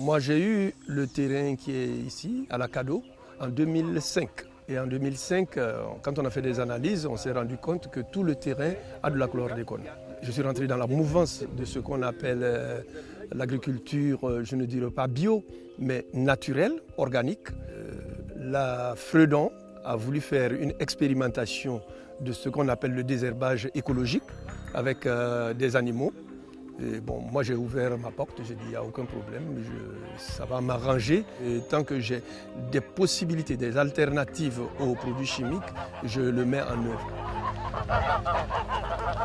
Moi, j'ai eu le terrain qui est ici, à la Cadeau, en 2005. Et en 2005, quand on a fait des analyses, on s'est rendu compte que tout le terrain a de la chlordécone. Je suis rentré dans la mouvance de ce qu'on appelle l'agriculture, je ne dirais pas bio, mais naturelle, organique. La Fredon a voulu faire une expérimentation de ce qu'on appelle le désherbage écologique avec des animaux. Et bon, moi j'ai ouvert ma porte, j'ai dit il n'y a aucun problème, ça va m'arranger. Et tant que j'ai des possibilités, des alternatives aux produits chimiques, je le mets en œuvre.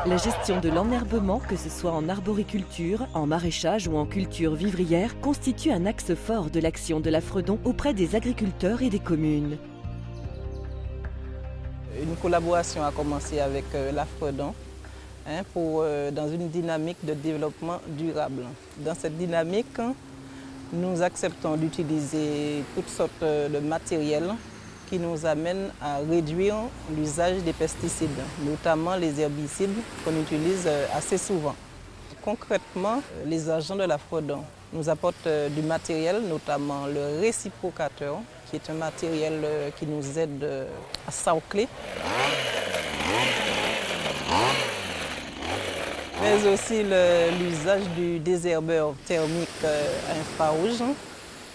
La gestion de l'enherbement, que ce soit en arboriculture, en maraîchage ou en culture vivrière, constitue un axe fort de l'action de la Fredon auprès des agriculteurs et des communes. Une collaboration a commencé avec la Fredon dans une dynamique de développement durable. Dans cette dynamique, nous acceptons d'utiliser toutes sortes de matériel qui nous amènent à réduire l'usage des pesticides, notamment les herbicides qu'on utilise assez souvent. Concrètement, les agents de la Fredon nous apportent du matériel, notamment le réciprocateur, qui est un matériel qui nous aide à sarcler, mais aussi l'usage du désherbeur thermique infrarouge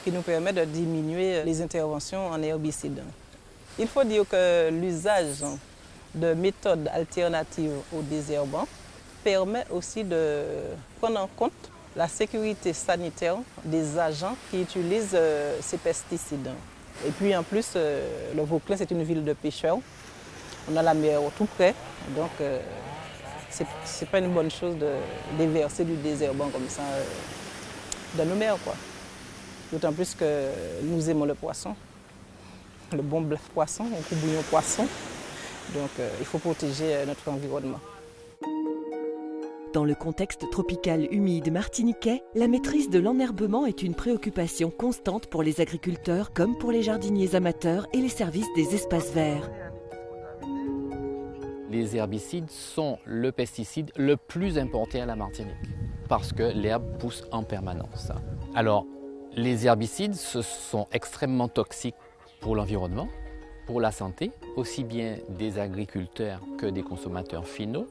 qui nous permet de diminuer les interventions en herbicides. Il faut dire que l'usage de méthodes alternatives au désherbant permet aussi de prendre en compte la sécurité sanitaire des agents qui utilisent ces pesticides. Et puis en plus, le Vauclin, c'est une ville de pêcheurs. On a la mer tout près, donc c'est pas une bonne chose de déverser du désherbant comme ça dans nos mers, quoi. D'autant plus que nous aimons le poisson, le bon bœuf poisson, un coup bouillon poisson. Donc il faut protéger notre environnement. Dans le contexte tropical humide martiniquais, la maîtrise de l'enherbement est une préoccupation constante pour les agriculteurs comme pour les jardiniers amateurs et les services des espaces verts. Les herbicides sont le pesticide le plus importé à la Martinique parce que l'herbe pousse en permanence. Alors, les herbicides sont extrêmement toxiques pour l'environnement, pour la santé, aussi bien des agriculteurs que des consommateurs finaux.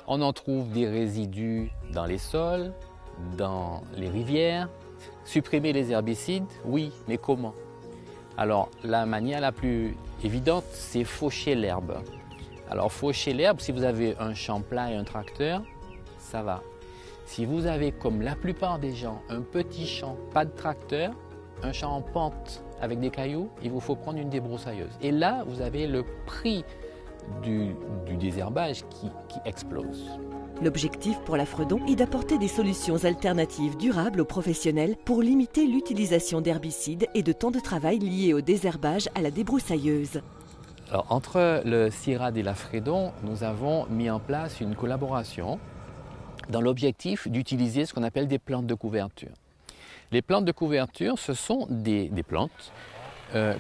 On en trouve des résidus dans les sols, dans les rivières. Supprimer les herbicides, oui, mais comment? Alors, la manière la plus évidente, c'est faucher l'herbe. Alors, faucher l'herbe, si vous avez un champ plat et un tracteur, ça va. Si vous avez, comme la plupart des gens, un petit champ, pas de tracteur, un champ en pente avec des cailloux, il vous faut prendre une débroussailleuse. Et là, vous avez le prix du désherbage qui explose. L'objectif pour la Fredon est d'apporter des solutions alternatives durables aux professionnels pour limiter l'utilisation d'herbicides et de temps de travail liés au désherbage à la débroussailleuse. Alors, entre le CIRAD et la Fredon, nous avons mis en place une collaboration dans l'objectif d'utiliser ce qu'on appelle des plantes de couverture. Les plantes de couverture, ce sont des plantes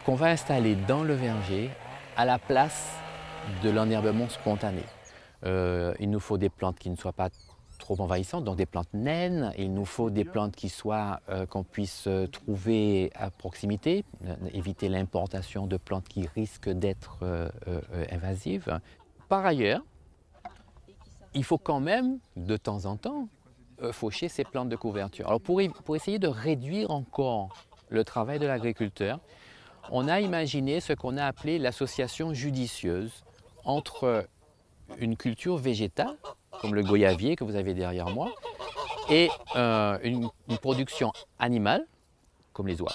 qu'on va installer dans le verger à la place de l'enherbement spontané. Il nous faut des plantes qui ne soient pas trop envahissantes, donc des plantes naines. Il nous faut des plantes qui soient qu'on puisse trouver à proximité, éviter l'importation de plantes qui risquent d'être invasives. Par ailleurs, il faut quand même, de temps en temps, faucher ces plantes de couverture. Alors pour essayer de réduire encore le travail de l'agriculteur, on a imaginé ce qu'on a appelé l'association judicieuse entre une culture végétale, comme le goyavier que vous avez derrière moi, et une production animale, comme les oies.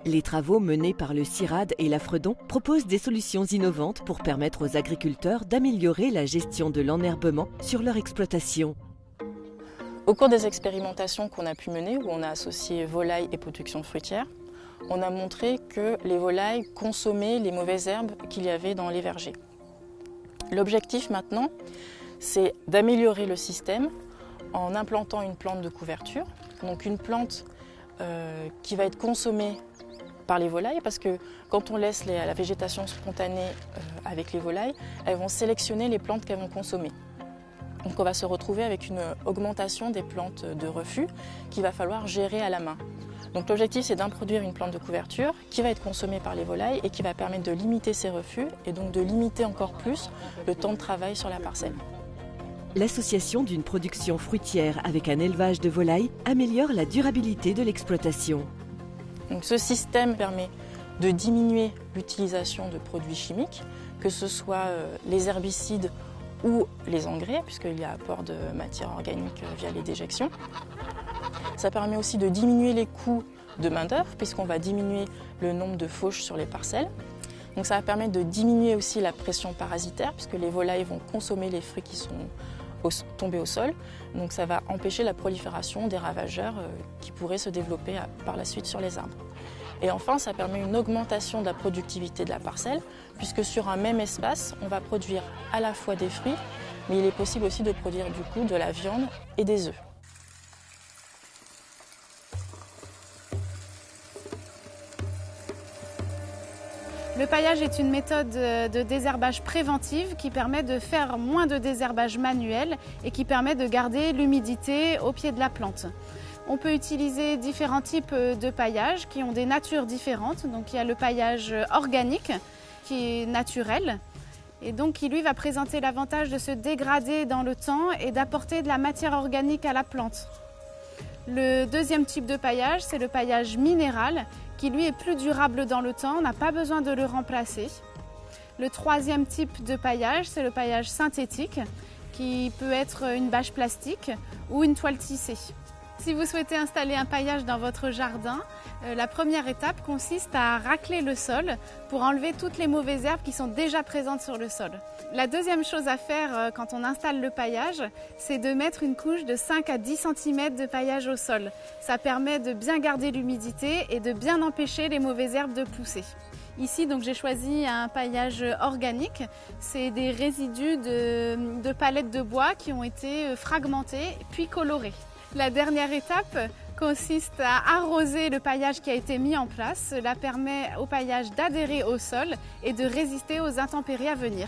Les travaux menés par le CIRAD et la Fredon proposent des solutions innovantes pour permettre aux agriculteurs d'améliorer la gestion de l'enherbement sur leur exploitation. Au cours des expérimentations qu'on a pu mener, où on a associé volailles et production fruitière, on a montré que les volailles consommaient les mauvaises herbes qu'il y avait dans les vergers. L'objectif maintenant, c'est d'améliorer le système en implantant une plante de couverture, donc une plante qui va être consommée par les volailles, parce que quand on laisse la végétation spontanée avec les volailles, elles vont sélectionner les plantes qu'elles vont consommer. Donc on va se retrouver avec une augmentation des plantes de refus qu'il va falloir gérer à la main. Donc l'objectif, c'est d'introduire une plante de couverture qui va être consommée par les volailles et qui va permettre de limiter ces refus et donc de limiter encore plus le temps de travail sur la parcelle. L'association d'une production fruitière avec un élevage de volailles améliore la durabilité de l'exploitation. Donc ce système permet de diminuer l'utilisation de produits chimiques, que ce soit les herbicides ou les engrais, puisqu'il y a apport de matière organique via les déjections. Ça permet aussi de diminuer les coûts de main-d'œuvre, puisqu'on va diminuer le nombre de fauches sur les parcelles. Donc ça va permettre de diminuer aussi la pression parasitaire, puisque les volailles vont consommer les fruits qui sont tombés au sol. Donc ça va empêcher la prolifération des ravageurs qui pourraient se développer par la suite sur les arbres. Et enfin, ça permet une augmentation de la productivité de la parcelle, puisque sur un même espace, on va produire à la fois des fruits, mais il est possible aussi de produire du coup de la viande et des œufs. Le paillage est une méthode de désherbage préventive qui permet de faire moins de désherbage manuel et qui permet de garder l'humidité au pied de la plante. On peut utiliser différents types de paillage qui ont des natures différentes. Donc il y a le paillage organique qui est naturel et donc qui lui va présenter l'avantage de se dégrader dans le temps et d'apporter de la matière organique à la plante. Le deuxième type de paillage, c'est le paillage minéral qui lui est plus durable dans le temps, on n'a pas besoin de le remplacer. Le troisième type de paillage, c'est le paillage synthétique qui peut être une bâche plastique ou une toile tissée. Si vous souhaitez installer un paillage dans votre jardin, la première étape consiste à racler le sol pour enlever toutes les mauvaises herbes qui sont déjà présentes sur le sol. La deuxième chose à faire quand on installe le paillage, c'est de mettre une couche de 5 à 10 cm de paillage au sol. Ça permet de bien garder l'humidité et de bien empêcher les mauvaises herbes de pousser. Ici, donc, j'ai choisi un paillage organique. C'est des résidus de palettes de bois qui ont été fragmentés puis colorés. La dernière étape consiste à arroser le paillage qui a été mis en place. Cela permet au paillage d'adhérer au sol et de résister aux intempéries à venir.